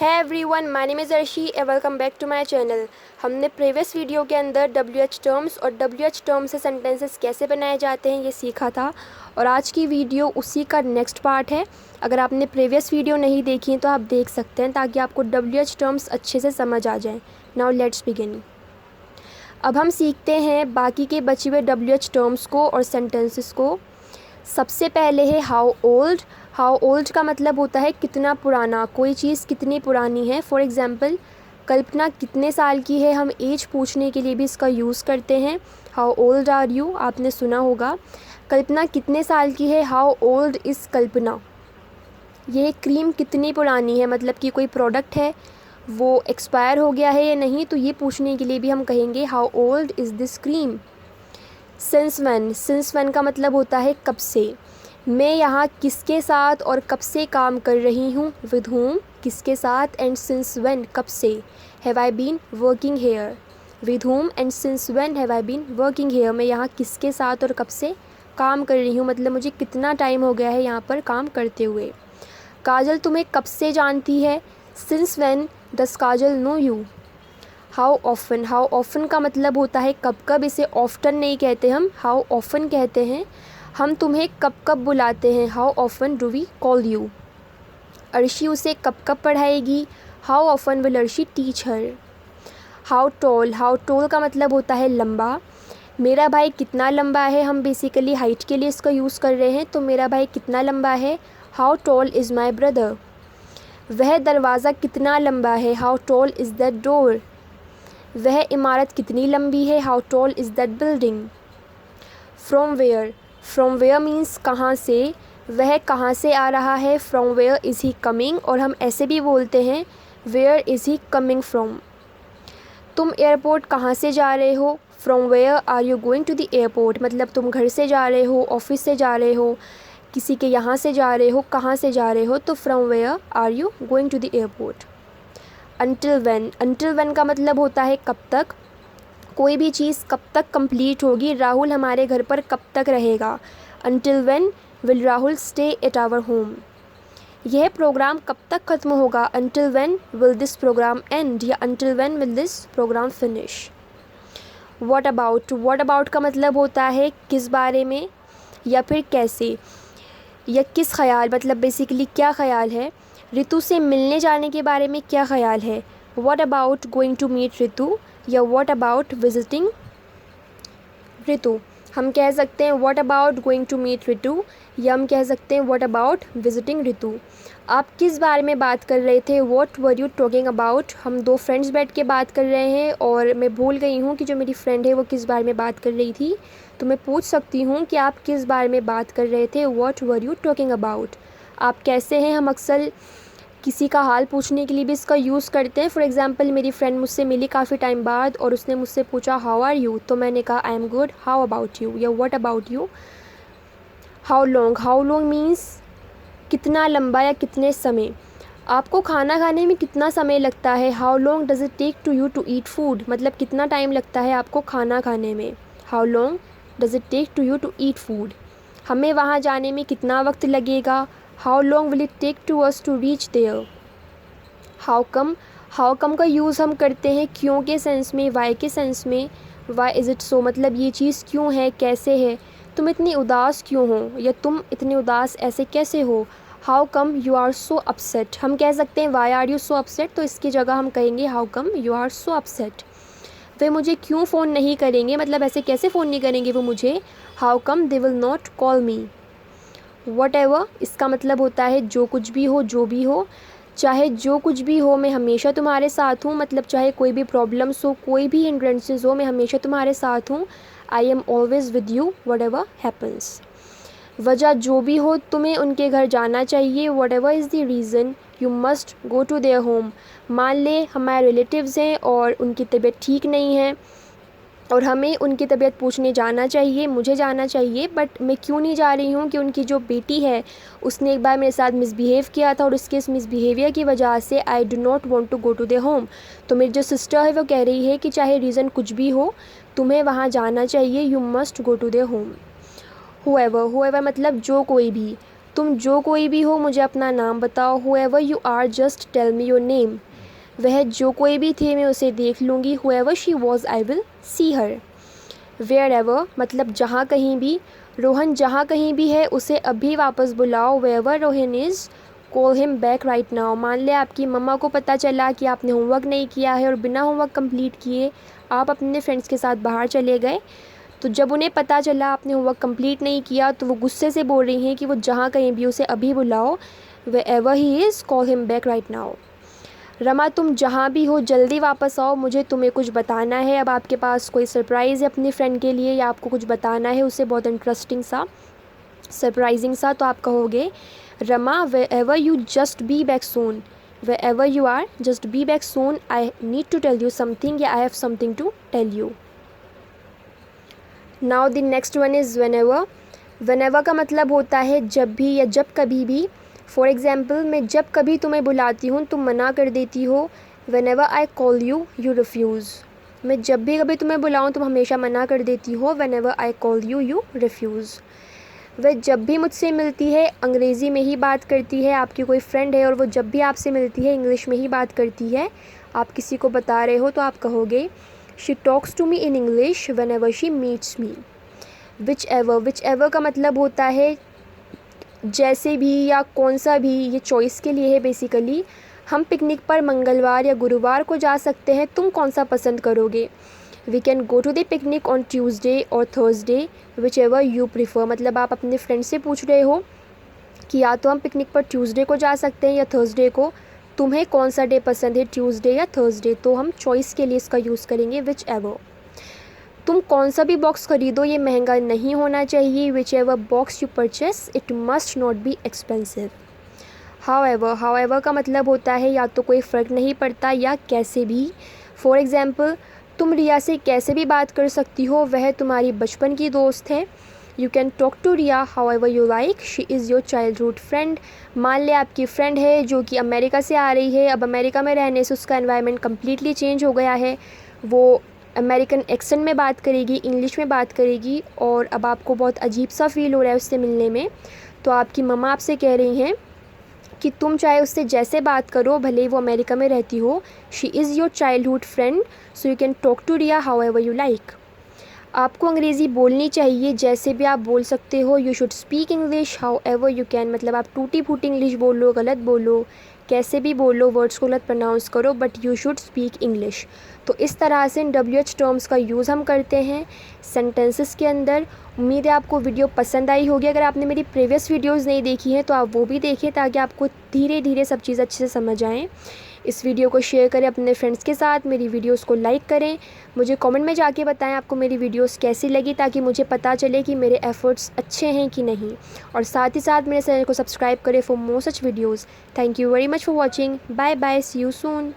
है everyone, my name is Arshi and welcome back to my channel. हमने previous video के अंदर WH टर्म्स और WH टर्म्स से सेंटेंसेस कैसे बनाए जाते हैं ये सीखा था, और आज की वीडियो उसी का नेक्स्ट पार्ट है। अगर आपने प्रीवियस वीडियो नहीं देखी तो आप देख सकते हैं ताकि आपको WH टर्म्स अच्छे से समझ आ जाएँ। Now let's begin. अब हम सीखते हैं बाकी के बचे हुए WH टर्म्स को और सेंटेंसेस को। सबसे पहले है हाउ ओल्ड। हाउ ओल्ड का मतलब होता है कितना पुराना, कोई चीज़ कितनी पुरानी है। फॉर एग्ज़ाम्पल, कल्पना कितने साल की है, हम एज पूछने के लिए भी इसका यूज़ करते हैं। हाउ ओल्ड आर यू, आपने सुना होगा। कल्पना कितने साल की है, हाउ ओल्ड इज़ कल्पना। ये क्रीम कितनी पुरानी है, मतलब कि कोई प्रोडक्ट है वो एक्सपायर हो गया है या नहीं, तो ये पूछने के लिए भी हम कहेंगे how old is this cream. Since when, since when का मतलब होता है कब से। मैं यहाँ किसके साथ और कब से काम कर रही हूँ, विद whom, किसके साथ, एंड सिंस व्हेन, कब से। Have I been working here, with whom and since when have I been working here. मैं यहाँ किसके साथ और कब से काम कर रही हूँ, मतलब मुझे कितना टाइम हो गया है यहाँ पर काम करते हुए। काजल तुम्हें कब से जानती है, since when does Kajal know you. How often, how often का मतलब होता है कब कब। इसे ऑफ्टन नहीं कहते हम, हाउ ऑफ़न कहते हैं। हम तुम्हें कब कब बुलाते हैं, how often do we call you. Arshi उसे कब कब पढ़ाएगी, how often will Arshi teach her. How tall, how tall का मतलब होता है लंबा। मेरा भाई कितना लंबा है, हम बेसिकली हाइट के लिए इसका यूज़ कर रहे हैं, तो मेरा भाई कितना लंबा है, how tall is my brother. वह दरवाज़ा कितना लंबा है, how tall is that door. वह इमारत कितनी लंबी है, how tall is that building. From where, from where means कहाँ से। वह कहाँ से आ रहा है, from where is he coming, और हम ऐसे भी बोलते हैं where is he coming from. तुम एयरपोर्ट कहाँ से जा रहे हो, from where are you going to the airport, मतलब तुम घर से जा रहे हो, ऑफिस से जा रहे हो, किसी के यहाँ से जा रहे हो, कहाँ से जा रहे हो, तो from where are you going to the airport. Until when, until when का मतलब होता है कब तक। कोई भी चीज़ कब तक कंप्लीट होगी, राहुल हमारे घर पर कब तक रहेगा, until when will Rahul stay at our home. यह प्रोग्राम कब तक ख़त्म होगा, until when will this programme end, या until when will this programme finish. What about, what about का मतलब होता है किस बारे में या फिर कैसे, या किस ख्याल, मतलब बेसिकली क्या ख्याल है। रितु से मिलने जाने के बारे में क्या ख्याल है, what about going to meet Ritu, या व्हाट अबाउट विजिटिंग रितु। हम कह सकते हैं what about going to meet Ritu, या हम कह सकते हैं व्हाट अबाउट विजिटिंग रितु। आप किस बारे में बात कर रहे थे, what were you talking about. हम दो फ्रेंड्स बैठ के बात कर रहे हैं और मैं भूल गई हूँ कि जो मेरी फ्रेंड है वो किस बारे में बात कर रही थी, तो मैं पूछ सकती हूँ कि आप किस बारे में बात कर रहे थे, what were you talking about. आप कैसे हैं, हम अक्सर किसी का हाल पूछने के लिए भी इसका यूज़ करते हैं। फॉर एग्ज़ाम्पल, मेरी फ्रेंड मुझसे मिली काफ़ी टाइम बाद और उसने मुझसे पूछा हाउ आर यू, तो मैंने कहा I am good, how about you, या what about you. How long, how long means कितना लंबा या कितने समय। आपको खाना खाने में कितना समय लगता है, how long does it take to you to eat food, मतलब कितना टाइम लगता है आपको खाना खाने में, how long does it take to you to eat food. हमें वहाँ जाने में कितना वक्त लगेगा, how long will it take to us to reach there. How come, how come का यूज़ हम करते हैं क्यों के सेंस में, वाई के सेंस में। वाई इज़ इट सो, मतलब ये चीज़ क्यों है, कैसे है। तुम इतनी उदास क्यों हो, या तुम इतने उदास ऐसे कैसे हो। How come you are so upset, हम कह सकते हैं why are you so upset, तो इसकी जगह हम कहेंगे how come you are so upset. वे मुझे क्यों फ़ोन नहीं करेंगे, मतलब ऐसे कैसे फ़ोन नहीं करेंगे वो मुझे, how come they will not call me. What ever, इसका मतलब होता है जो कुछ भी हो, जो भी हो, चाहे जो कुछ भी हो मैं हमेशा तुम्हारे साथ हूँ, मतलब चाहे कोई भी प्रॉब्लम्स हो, कोई भी हिंड्रेंसेस हो, मैं हमेशा तुम्हारे साथ हूँ। I am always with you whatever happens. वजह जो भी हो, तुम्हें उनके घर जाना चाहिए, whatever is the reason you must go to their home. मान ले हमारे रिलेटिव्स हैं और उनकी तबीयत ठीक नहीं है और हमें उनकी तबीयत पूछने जाना चाहिए, मुझे जाना चाहिए, बट मैं क्यों नहीं जा रही हूँ कि उनकी जो बेटी है उसने एक बार मेरे साथ मिसबिहेव किया था और उसके इस मिसबिहेवियर की वजह से I do not want to go to their home. तो मेरी जो सिस्टर है वो कह रही है कि चाहे रीज़न कुछ भी हो, तुम्हें वहाँ जाना चाहिए, you must go to their home. Whoever, whoever मतलब जो कोई भी। तुम जो कोई भी हो मुझे अपना नाम बताओ। Whoever you are just tell me your name। वह जो कोई भी थे मैं उसे देख लूँगी। Whoever she was I will see her। Wherever मतलब जहाँ कहीं भी। रोहन जहाँ कहीं भी है उसे अभी वापस बुलाओ। Wherever Rohan is call him back right now. मान लिया आपकी मम्मा को पता चला कि आपने होमवर्क नहीं किया है और बिना होमवर्क कंप्लीट किए आप अपने फ्रेंड्स के साथ बाहर चले गए, तो जब उन्हें पता चला आपने होमवर्क कंप्लीट नहीं किया तो वो गुस्से से बोल रही हैं कि वो जहाँ कहीं भी उसे अभी बुलाओ। Wherever he is call him back right now. Rama तुम जहाँ भी हो जल्दी वापस आओ, मुझे तुम्हें कुछ बताना है। अब आपके पास कोई सरप्राइज़ है अपनी फ्रेंड के लिए या आपको कुछ बताना है उसे बहुत इंटरेस्टिंग सा, सरप्राइजिंग सा, तो आप कहोगे Rama wherever you just be back soon। wherever you are just be back soon, I need to tell you something या I have something to tell you। Now the next one is whenever। whenever का मतलब होता है जब भी या जब कभी भी। फॉर एग्ज़ाम्पल मैं जब कभी तुम्हें बुलाती हूँ तुम मना कर देती हो। whenever I call you you refuse। मैं जब भी कभी तुम्हें बुलाऊँ तुम हमेशा मना कर देती हो। whenever I call you you refuse। वह जब भी मुझसे मिलती है अंग्रेज़ी में ही बात करती है। आपकी कोई फ्रेंड है और वो जब भी आपसे मिलती है इंग्लिश में ही बात करती है, आप किसी को बता रहे हो तो आप कहोगे she talks to me in English whenever she meets me। Whichever का मतलब होता है जैसे भी या कौन सा भी, ये चॉइस के लिए है बेसिकली। हम पिकनिक पर मंगलवार या गुरुवार को जा सकते हैं, तुम कौन सा पसंद करोगे। We can go to the picnic on Tuesday और Thursday whichever you prefer. मतलब आप अपने फ्रेंड से पूछ रहे हो कि या तो हम पिकनिक पर ट्यूसडे को जा सकते हैं या थर्सडे को, तुम्हें कौन सा डे पसंद है, ट्यूसडे या थर्सडे, तो हम चॉइस के लिए इसका यूज़ करेंगे विच एवर। तुम कौन सा भी बॉक्स खरीदो ये महंगा नहीं होना चाहिए। Which ever box you purchase it must not be expensive. However का मतलब होता है या तो कोई फ़र्क नहीं पड़ता या कैसे भी। फॉर एग्ज़ाम्पल तुम रिया से कैसे भी बात कर सकती हो, वह तुम्हारी बचपन की दोस्त है। You can talk to Riya however you like, she is your childhood friend. मान लिया आपकी फ्रेंड है जो कि अमेरिका से आ रही है। अब अमेरिका में रहने से उसका एनवायरनमेंट कम्प्लीटली चेंज हो गया है। वो अमेरिकन एक्सेंट में बात करेगी, इंग्लिश में बात करेगी और अब आपको बहुत अजीब सा फ़ील हो रहा है उससे मिलने में। तो आपकी मम्मा आपसे कह रही हैं कि तुम चाहे उससे जैसे बात करो, भले ही वो अमेरिका में रहती हो, she is your childhood friend so you can talk to Riya however you like. आपको अंग्रेज़ी बोलनी चाहिए, जैसे भी आप बोल सकते हो। You should speak English how ever you can. मतलब आप टूटी फूटी इंग्लिश बोलो, गलत बोलो, कैसे भी बोलो, वर्ड्स को गलत प्रोनाउंस करो, but you should speak English. तो इस तरह से इन WH टर्म्स का यूज़ हम करते हैं सेंटेंसेस के अंदर। उम्मीद है आपको वीडियो पसंद आई होगी। अगर आपने मेरी प्रीवियस वीडियोस नहीं देखी हैं तो आप वो भी देखें ताकि आपको धीरे धीरे सब चीज़ अच्छे से समझ आएँ। इस वीडियो को शेयर करें अपने फ्रेंड्स के साथ, मेरी वीडियोस को लाइक करें, मुझे कमेंट में जाके बताएं आपको मेरी वीडियोस कैसी लगी ताकि मुझे पता चले कि मेरे एफ़र्ट्स अच्छे हैं कि नहीं। और साथ ही साथ मेरे चैनल को सब्सक्राइब करें for more such videos. Thank you very much for watching. Bye bye, see you soon.